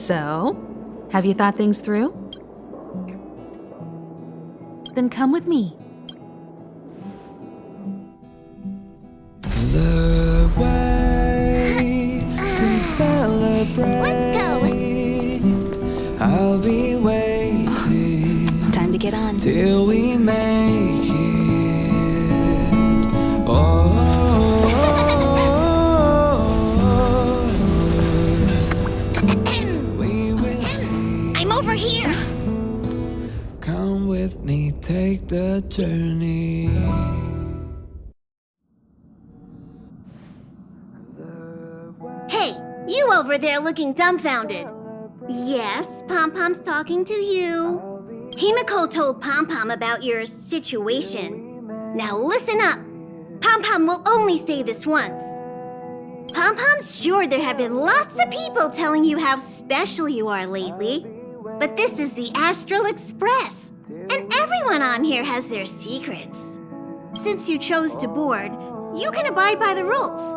So, have you thought things through? Then come with me. The way to celebrate. Let's go. I'll be waiting Time to get on. till we make it. Oh, we will see. I'm over here. Come with me, take the journey. Hey, you over there looking dumbfounded. Yes, Pom-Pom's talking to you. Himeko told Pom-Pom about your situation. Now listen up. Pom-Pom will only say this once. Pom-Pom's sure there have been lots of people telling you how special you are lately. But this is the Astral Express, and everyone on here has their secrets. Since you chose to board, you can abide by the rules.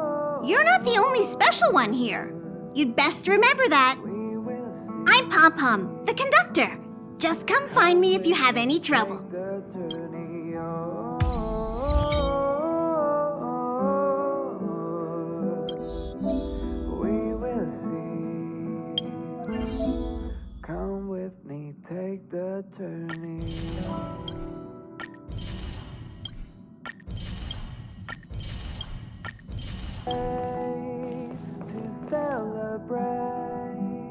You're not the only special one here. You'd best remember that. I'm Pom-Pom, the conductor. Just come find me if you have any trouble. We will see. Come with me, take the journey.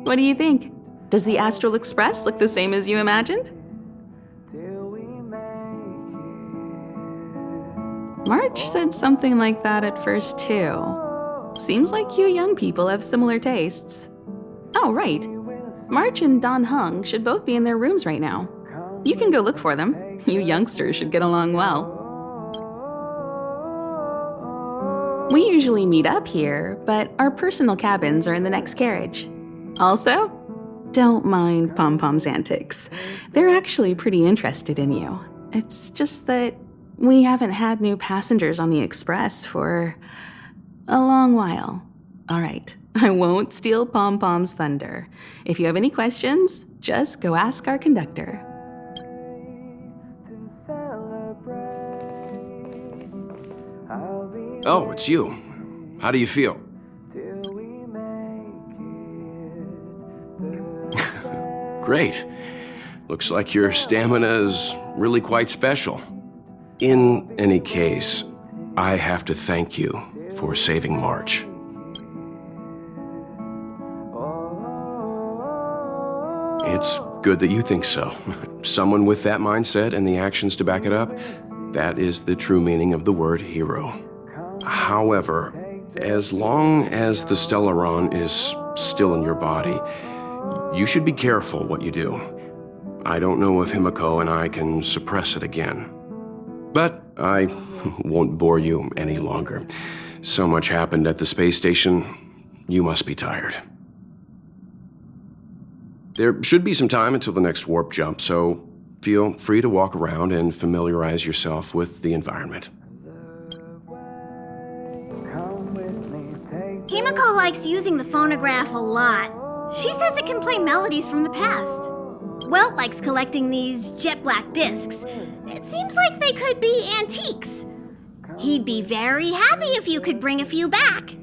What do you think? Does the Astral Express look the same as you imagined? March said something like that at first, too. Seems like you young people have similar tastes. Oh, right. March and Don Heng should both be in their rooms right now. You can go look for them. You youngsters should get along well. We usually meet up here, but our personal cabins are in the next carriage. Also, don't mind Pom-Pom's antics. They're actually pretty interested in you. It's just that we haven't had new passengers on the Express for a long while. All right, I won't steal Pom-Pom's thunder. If you have any questions, just go ask our conductor. Oh, it's you. How do you feel? Great. Looks like your stamina is really quite special. In any case, I have to thank you for saving March. It's good that you think so. Someone with that mindset and the actions to back it up, that is the true meaning of the word hero. However, as long as the Stellaron is still in your body, you should be careful what you do. I don't know if Himeko and I can suppress it again. But I won't bore you any longer. So much happened at the space station, you must be tired. There should be some time until the next warp jump, so feel free to walk around and familiarize yourself with the environment. Himeko likes using the phonograph a lot. She says it can play melodies from the past. Welt likes collecting these jet black discs. It seems like they could be antiques. He'd be very happy if you could bring a few back.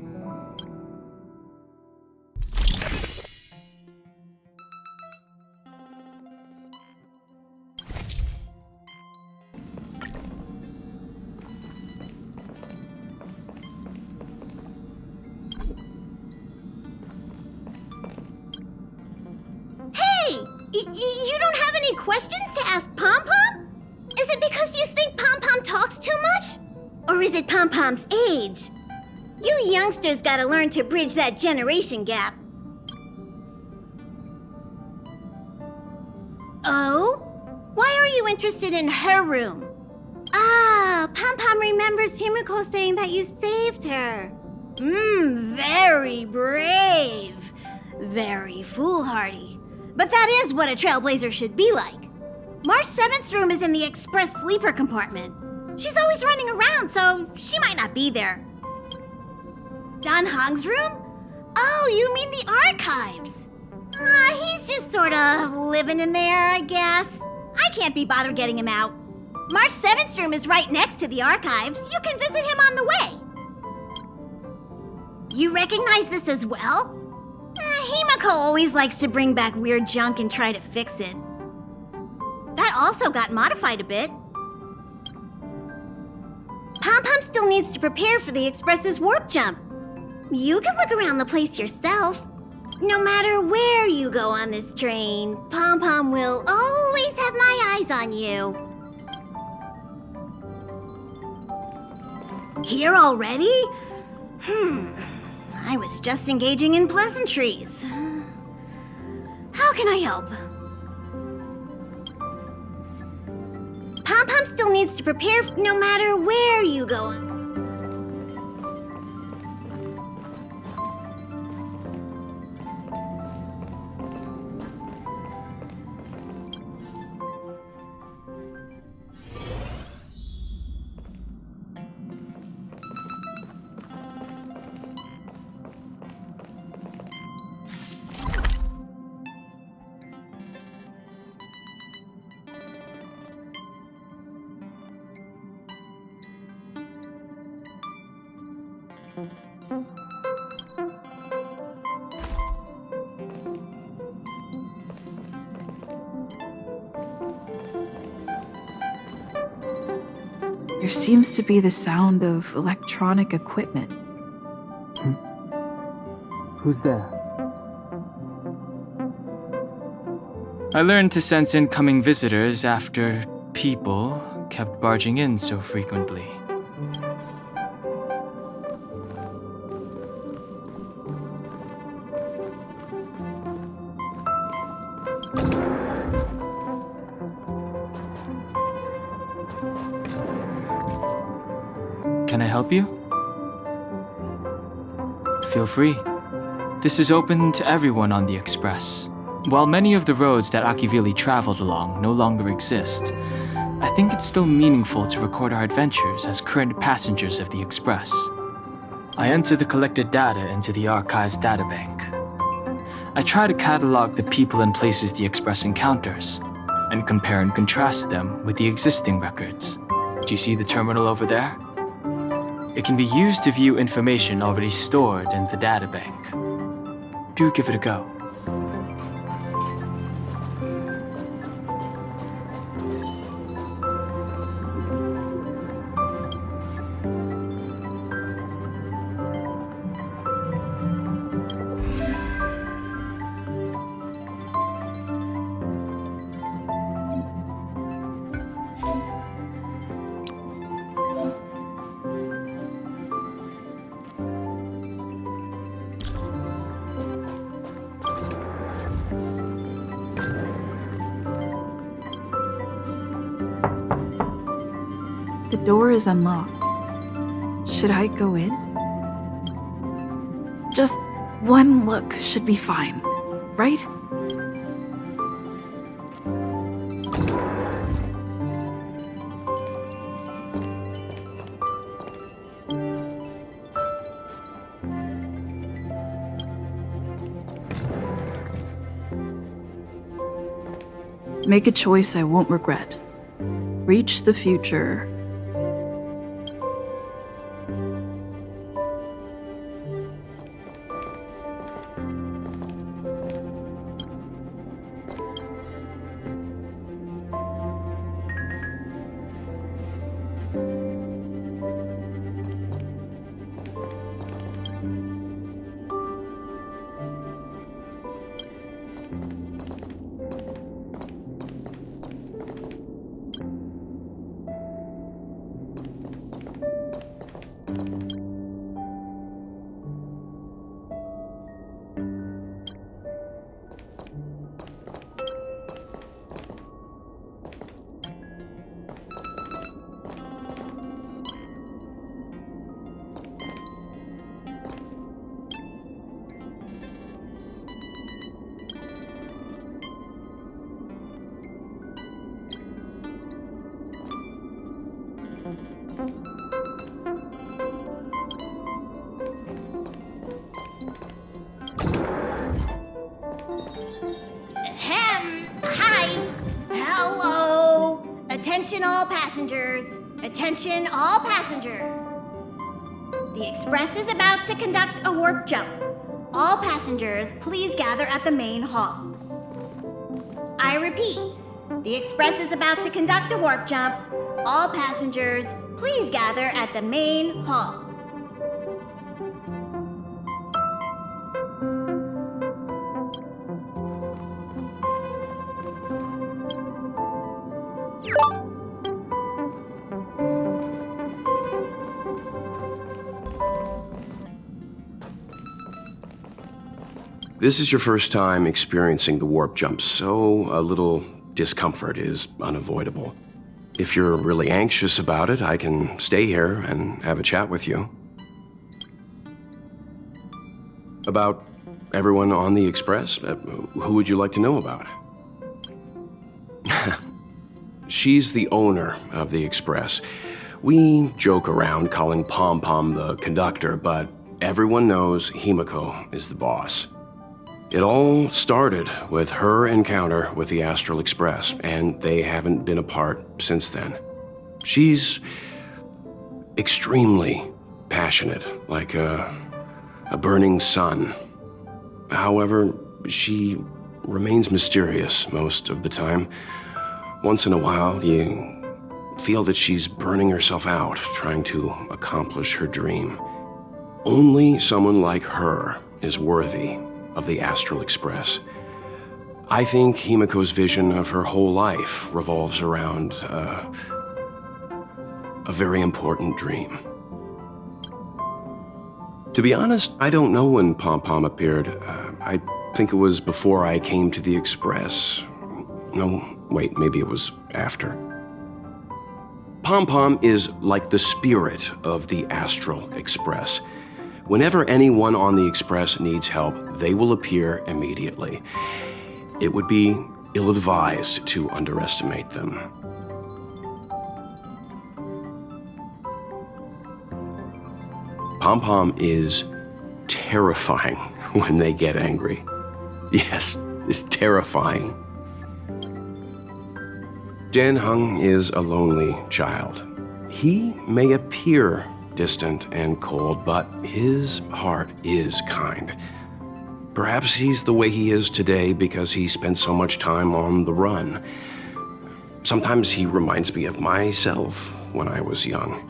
You don't have any questions to ask Pom-Pom? Is it because you think Pom-Pom talks too much? Or is it Pom-Pom's age? You youngsters gotta learn to bridge that generation gap. Oh? Why are you interested in her room? Ah, Pom-Pom remembers Himeko saying that you saved her. Very brave. Very foolhardy. But that is what a trailblazer should be like. March 7th's room is in the express sleeper compartment. She's always running around, so she might not be there. Don Hong's room? Oh, you mean the archives. sorta living in there, I guess. I can't be bothered getting him out. March 7th's room is right next to the archives. You can visit him on the way. You recognize this as well? Himeko always likes to bring back weird junk and try to fix it. That also got modified a bit. Pom-Pom still needs to prepare for the Express's warp jump. You can look around the place yourself. No matter where you go on this train, Pom-Pom will always have my eyes on you. Here already? I was just engaging in pleasantries. How can I help? Pom-Pom still needs to prepare no matter where you go. There seems to be the sound of electronic equipment. Who's there? I learned to sense incoming visitors after people kept barging in so frequently. Can I help you? Feel free. This is open to everyone on the Express. While many of the roads that Akivili traveled along no longer exist, I think it's still meaningful to record our adventures as current passengers of the Express. I enter the collected data into the Archives databank. I try to catalog the people and places the Express encounters, and compare and contrast them with the existing records. Do you see the terminal over there? It can be used to view information already stored in the databank. Do give it a go. The door is unlocked. Should I go in? Just one look should be fine, right? Make a choice I won't regret. Reach the future. Hi. Hello. Attention all passengers. Attention all passengers. The Express is about to conduct a warp jump. All passengers, please gather at the main hall. I repeat, the Express is about to conduct a warp jump. All passengers, please gather at the main hall. This is your first time experiencing the warp jump, so a little discomfort is unavoidable. If you're really anxious about it, I can stay here and have a chat with you. About everyone on the Express? Who would you like to know about? She's the owner of the Express. We joke around calling Pom-Pom the conductor, but everyone knows Himeko is the boss. It all started with her encounter with the Astral Express, and they haven't been apart since then. She's extremely passionate, like a burning sun. However, she remains mysterious most of the time. Once in a while, you feel that she's burning herself out, trying to accomplish her dream. Only someone like her is worthy of the Astral Express. I think Himeko's vision of her whole life revolves around a very important dream. To be honest, I don't know when Pom-Pom appeared. I think it was before I came to the Express. No, wait, maybe it was after. Pom-Pom is like the spirit of the Astral Express. Whenever anyone on the Express needs help, they will appear immediately. It would be ill-advised to underestimate them. Pom-Pom is terrifying when they get angry. Yes, it's terrifying. Heng is a lonely child. He may appear distant and cold, but his heart is kind. Perhaps he's the way he is today because he spent so much time on the run. Sometimes he reminds me of myself when I was young.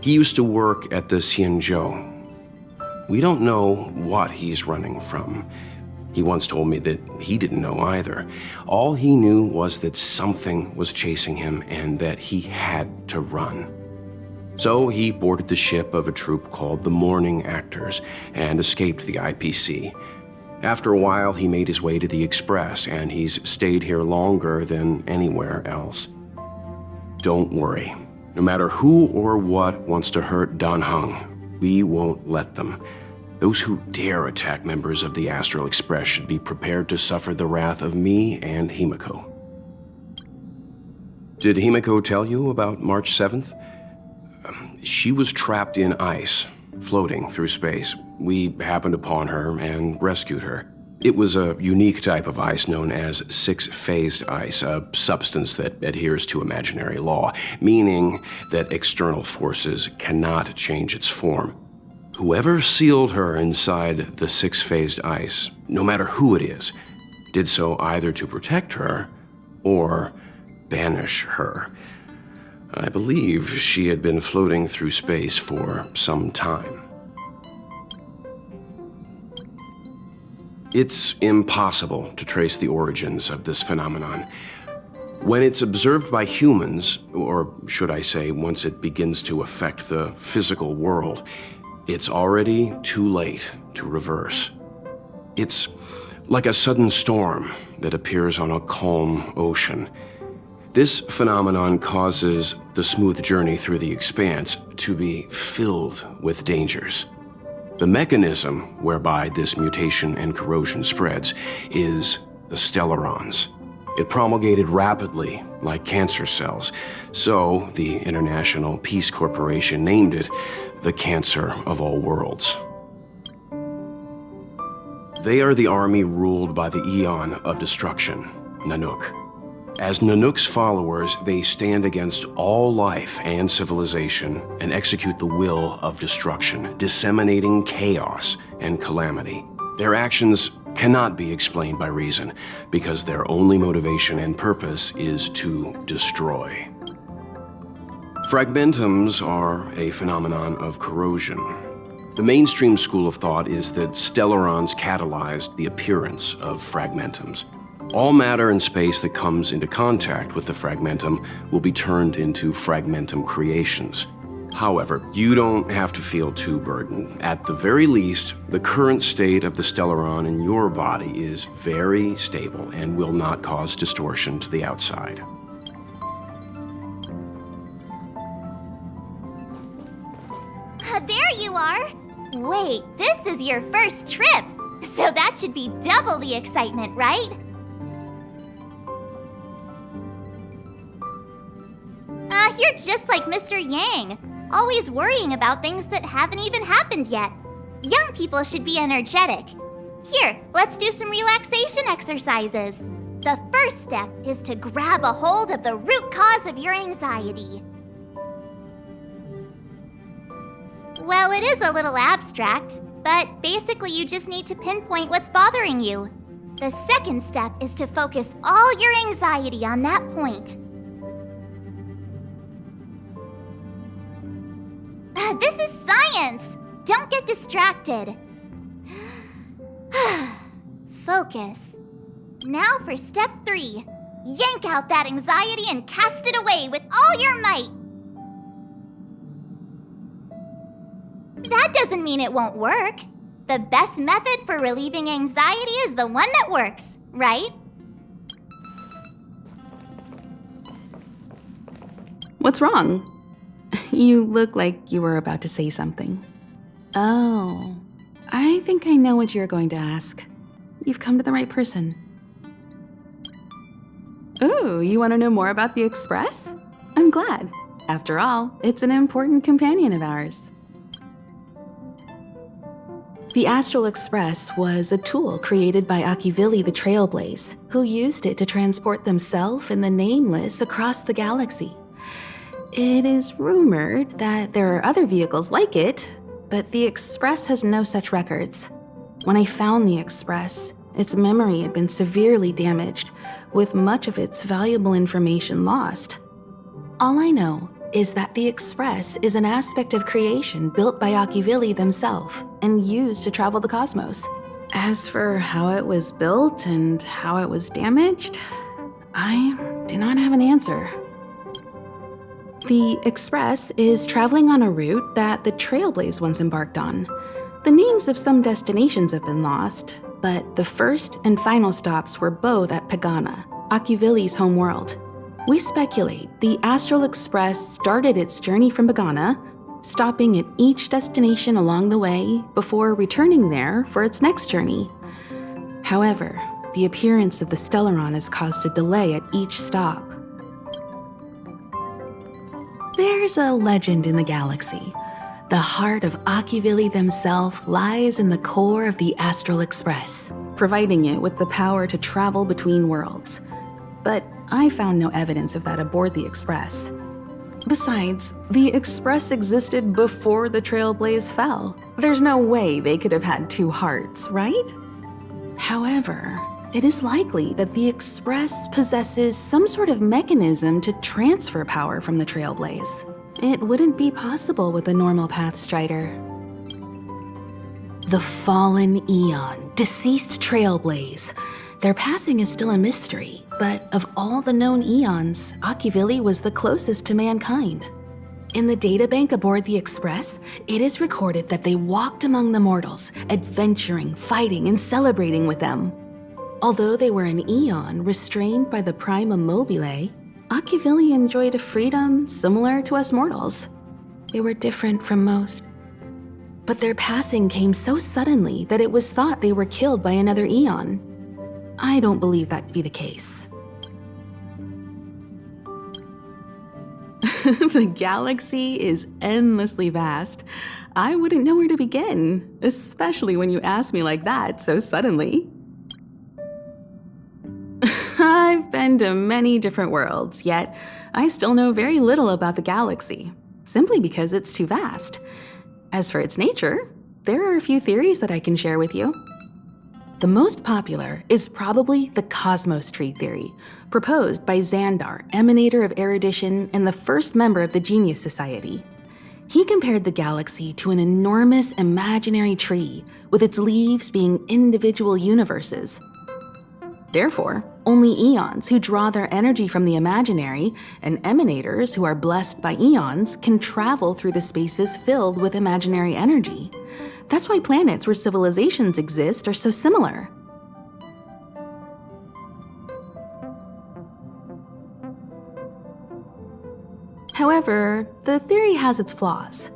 He used to work at the Xianzhou. We don't know what he's running from. He once told me that he didn't know either. All he knew was that something was chasing him and that he had to run. So he boarded the ship of a troupe called the Morning Actors and escaped the IPC. After a while, he made his way to the Express, and he's stayed here longer than anywhere else. Don't worry. No matter who or what wants to hurt Heng, we won't let them. Those who dare attack members of the Astral Express should be prepared to suffer the wrath of me and Himeko. Did Himeko tell you about March 7th? She was trapped in ice, floating through space. We happened upon her and rescued her. It was a unique type of ice known as six-phased ice, a substance that adheres to imaginary law, meaning that external forces cannot change its form. Whoever sealed her inside the six-phased ice, no matter who it is, did so either to protect her or banish her. I believe she had been floating through space for some time. It's impossible to trace the origins of this phenomenon. When it's observed by humans, or should I say, once it begins to affect the physical world, it's already too late to reverse. It's like a sudden storm that appears on a calm ocean. This phenomenon causes the smooth journey through the expanse to be filled with dangers. The mechanism whereby this mutation and corrosion spreads is the stellarons. It promulgated rapidly, like cancer cells, so the International Peace Corporation named it the cancer of all worlds. They are the army ruled by the Eon of Destruction, Nanook. As Nanook's followers, they stand against all life and civilization and execute the will of destruction, disseminating chaos and calamity. Their actions cannot be explained by reason, because their only motivation and purpose is to destroy. Fragmentums are a phenomenon of corrosion. The mainstream school of thought is that stellarons catalyzed the appearance of fragmentums. All matter and space that comes into contact with the fragmentum will be turned into fragmentum creations. However, you don't have to feel too burdened. At the very least, the current state of the stellaron in your body is very stable and will not cause distortion to the outside. There you are! Wait, this is your first trip! So that should be double the excitement, right? You're just like Mr. Yang, always worrying about things that haven't even happened yet. Young people should be energetic. Here, let's do some relaxation exercises. The first step is to grab a hold of the root cause of your anxiety. Well, it is a little abstract, but basically you just need to pinpoint what's bothering you. The second step is to focus all your anxiety on that point. This is science! Don't get distracted. Focus. Now for step 3. Yank out that anxiety and cast it away with all your might. That doesn't mean it won't work. The best method for relieving anxiety is the one that works, right? What's wrong? You look like you were about to say something. Oh, I think I know what you're going to ask. You've come to the right person. Ooh, you want to know more about the Express? I'm glad. After all, it's an important companion of ours. The Astral Express was a tool created by Akivili the Trailblaze, who used it to transport themselves and the Nameless across the galaxy. It is rumored that there are other vehicles like it, but the Express has no such records. When I found the Express, its memory had been severely damaged, with much of its valuable information lost. All I know is that the Express is an aspect of creation built by Akivili themselves and used to travel the cosmos. As for how it was built and how it was damaged, I do not have an answer. The Express is traveling on a route that the Trailblaze once embarked on. The names of some destinations have been lost, but the first and final stops were both at Pagana, Akivili's homeworld. We speculate the Astral Express started its journey from Pagana, stopping at each destination along the way before returning there for its next journey. However, the appearance of the Stellaron has caused a delay at each stop. There's a legend in the galaxy. The heart of Akivili themselves lies in the core of the Astral Express, providing it with the power to travel between worlds. But I found no evidence of that aboard the Express. Besides, the Express existed before the Trailblaze fell. There's no way they could have had two hearts, right? However, it is likely that the Express possesses some sort of mechanism to transfer power from the Trailblaze. It wouldn't be possible with a normal Pathstrider. The fallen Eon, deceased Trailblaze. Their passing is still a mystery, but of all the known Eons, Akivili was the closest to mankind. In the databank aboard the Express, it is recorded that they walked among the mortals, adventuring, fighting, and celebrating with them. Although they were an Eon restrained by the Prima Mobile, Akivili enjoyed a freedom similar to us mortals. They were different from most. But their passing came so suddenly that it was thought they were killed by another Eon. I don't believe that to be the case. The galaxy is endlessly vast. I wouldn't know where to begin, especially when you ask me like that so suddenly. I've been to many different worlds, yet I still know very little about the galaxy, simply because it's too vast. As for its nature, there are a few theories that I can share with you. The most popular is probably the cosmos tree theory, proposed by Xandar, emanator of erudition and the first member of the Genius Society. He compared the galaxy to an enormous imaginary tree, with its leaves being individual universes. Therefore, only eons who draw their energy from the imaginary and emanators who are blessed by eons can travel through the spaces filled with imaginary energy. That's why planets where civilizations exist are so similar. However, the theory has its flaws.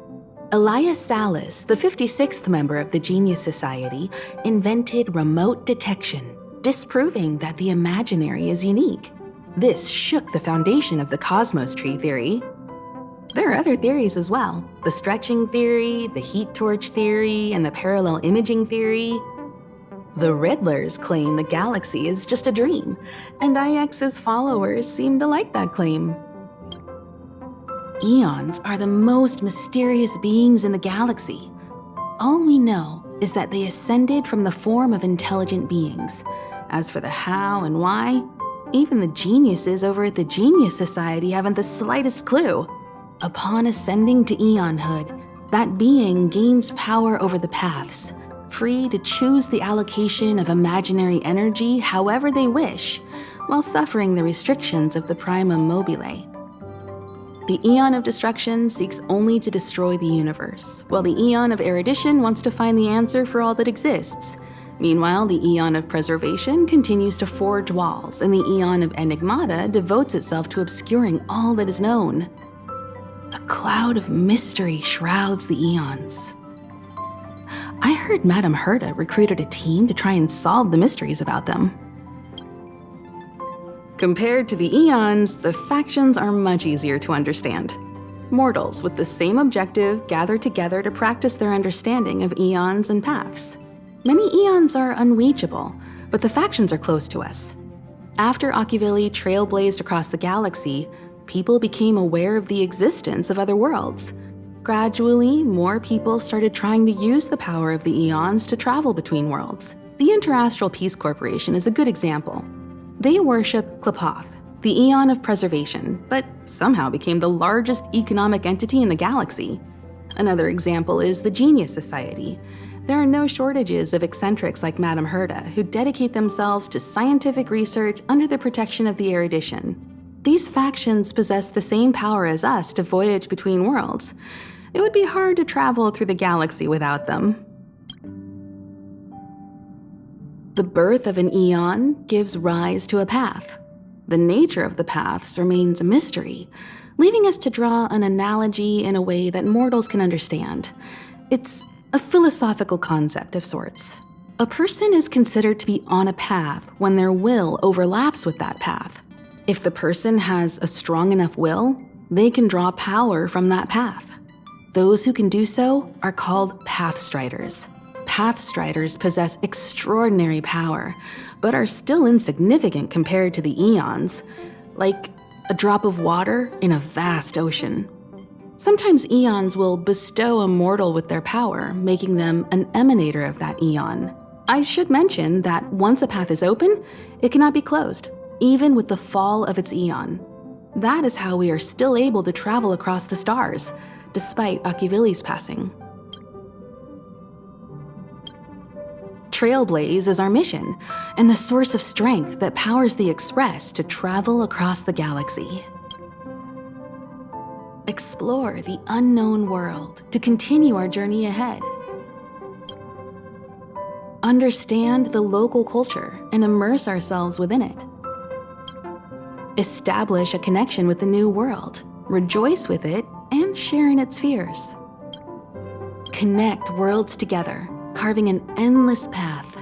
Elias Sallis, the 56th member of the Genius Society, invented remote detection, disproving that the imaginary is unique. This shook the foundation of the cosmos tree theory. There are other theories as well: the stretching theory, the heat torch theory, and the parallel imaging theory. The Riddlers claim the galaxy is just a dream, and IX's followers seem to like that claim. Eons are the most mysterious beings in the galaxy. All we know is that they ascended from the form of intelligent beings. As for the how and why, even the geniuses over at the Genius Society haven't the slightest clue. Upon ascending to eonhood, that being gains power over the paths, free to choose the allocation of imaginary energy however they wish, while suffering the restrictions of the primum mobile. The Eon of Destruction seeks only to destroy the universe, while the Eon of Erudition wants to find the answer for all that exists. Meanwhile, the Eon of Preservation continues to forge walls, and the Eon of Enigmata devotes itself to obscuring all that is known. A cloud of mystery shrouds the eons. I heard Madame Herta recruited a team to try and solve the mysteries about them. Compared to the eons, the factions are much easier to understand. Mortals with the same objective gather together to practice their understanding of eons and paths. Many eons are unreachable, but the factions are close to us. After Akivili trailblazed across the galaxy, people became aware of the existence of other worlds. Gradually, more people started trying to use the power of the eons to travel between worlds. The Interastral Peace Corporation is a good example. They worship Klapoth, the Eon of Preservation, but somehow became the largest economic entity in the galaxy. Another example is the Genius Society. There are no shortages of eccentrics like Madame Herta who dedicate themselves to scientific research under the protection of the erudition. These factions possess the same power as us to voyage between worlds. It would be hard to travel through the galaxy without them. The birth of an eon gives rise to a path. The nature of the paths remains a mystery, leaving us to draw an analogy in a way that mortals can understand. It's a philosophical concept of sorts. A person is considered to be on a path when their will overlaps with that path. If the person has a strong enough will, they can draw power from that path. Those who can do so are called Pathstriders. Pathstriders possess extraordinary power, but are still insignificant compared to the eons, like a drop of water in a vast ocean. Sometimes eons will bestow a mortal with their power, making them an emanator of that eon. I should mention that once a path is open, it cannot be closed, even with the fall of its eon. That is how we are still able to travel across the stars, despite Akivili's passing. Trailblaze is our mission, and the source of strength that powers the Express to travel across the galaxy. Explore the unknown world to continue our journey ahead. Understand the local culture and immerse ourselves within it. Establish a connection with the new world, rejoice with it, and share in its fears. Connect worlds together, carving an endless path.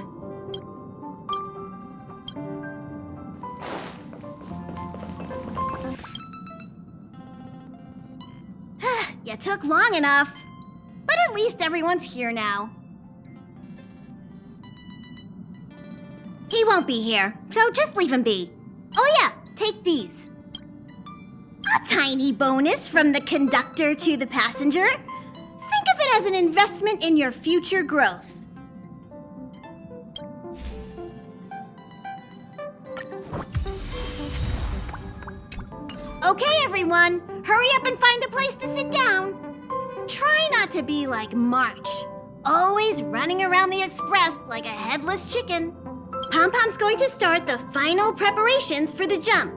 You took long enough. But at least everyone's here now. He won't be here, so just leave him be. Oh yeah, take these. A tiny bonus from the conductor to the passenger. Think of it as an investment in your future growth. Okay, everyone, hurry up and find a place to sit down. Try not to be like March, always running around the express like a headless chicken. Pom-Pom's going to start the final preparations for the jump.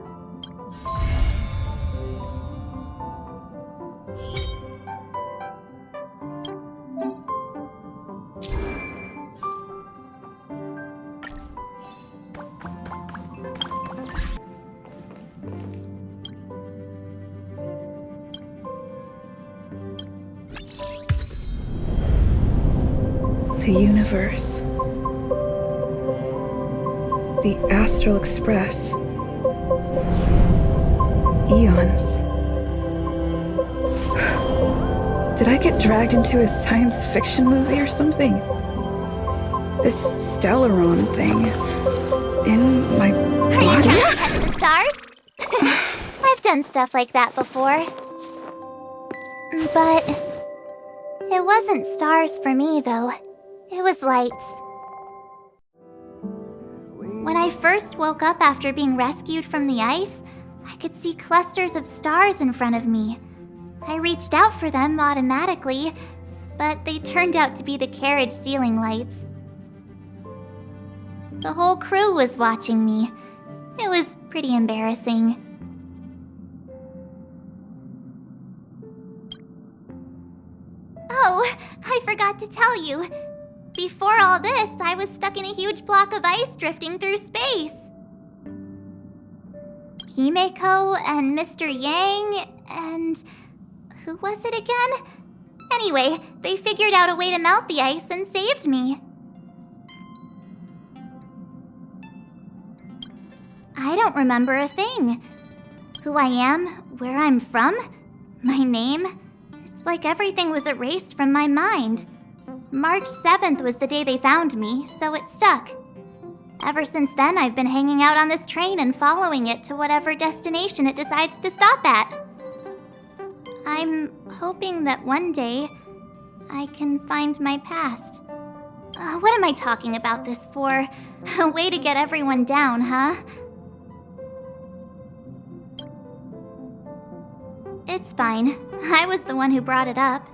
The universe. The Astral Express. Eons. Did I get dragged into a science fiction movie or something? This Stellaron thing in my Are you body? trying to touch the stars? I've done stuff like that before. But it wasn't stars for me, though. It was lights. When I first woke up after being rescued from the ice, I could see clusters of stars in front of me. I reached out for them automatically, but they turned out to be the carriage ceiling lights. The whole crew was watching me. It was pretty embarrassing. Oh, I forgot to tell you. Before all this, I was stuck in a huge block of ice drifting through space. Himeko and Mr. Yang and... who was it again? Anyway, they figured out a way to melt the ice and saved me. I don't remember a thing. Who I am, where I'm from, my name. It's like everything was erased from my mind. March 7th was the day they found me, so it stuck. Ever since then, I've been hanging out on this train and following it to whatever destination it decides to stop at. I'm hoping that one day I can find my past. What am I talking about this for? A way to get everyone down, huh? It's fine. I was the one who brought it up.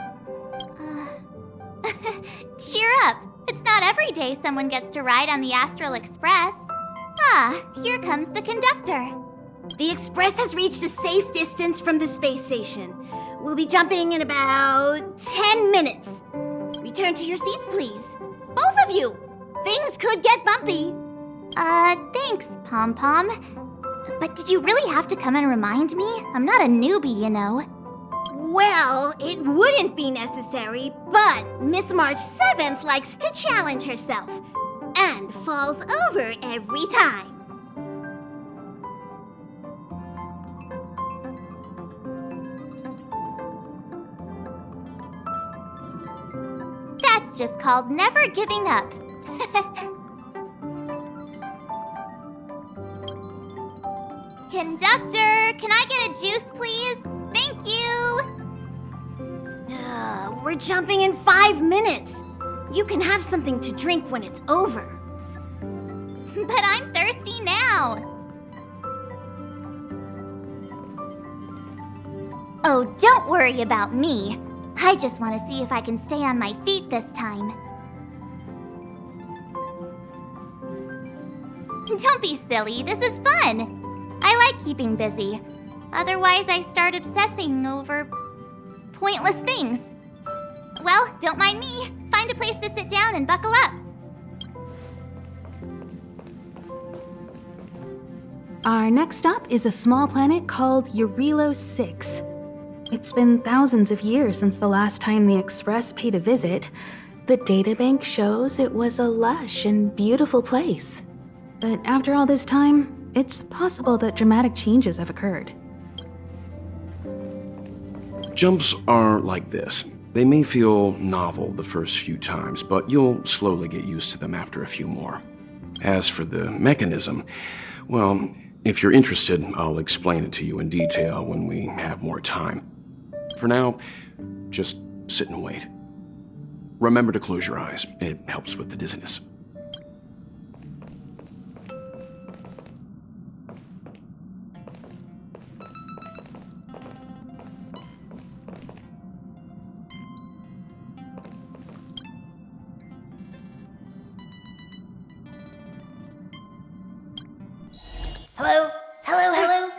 Cheer up! It's not every day someone gets to ride on the Astral Express. Ah, here comes the conductor. The express has reached a safe distance from the space station. We'll be jumping in about 10 minutes. Return to your seats, please. Both of you! Things could get bumpy. Thanks, Pom-Pom. But did you really have to come and remind me? I'm not a newbie, you know. Well, it wouldn't be necessary, but Miss March 7th likes to challenge herself and falls over every time. That's just called never giving up. Conductor, can I get a juice, please? Thank you! We're jumping in 5 minutes. You can have something to drink when it's over. But I'm thirsty now. Oh, don't worry about me. I just want to see if I can stay on my feet this time. Don't be silly, this is fun. I like keeping busy. Otherwise, I start obsessing over pointless things. Well, don't mind me. Find a place to sit down and buckle up. Our next stop is a small planet called Jarilo VI. It's been thousands of years since the last time the Express paid a visit. The databank shows it was a lush and beautiful place. But after all this time, it's possible that dramatic changes have occurred. Jumps are like this. They may feel novel the first few times, but you'll slowly get used to them after a few more. As for the mechanism, well, if you're interested, I'll explain it to you in detail when we have more time. For now, just sit and wait. Remember to close your eyes. It helps with the dizziness. Hello? Hello?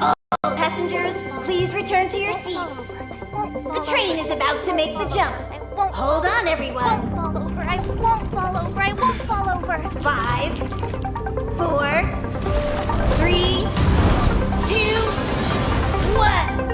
All passengers, please return to your seats. The train is about to make the jump. Hold on, everyone. I won't fall over. 5, 4, 3, 2, 1.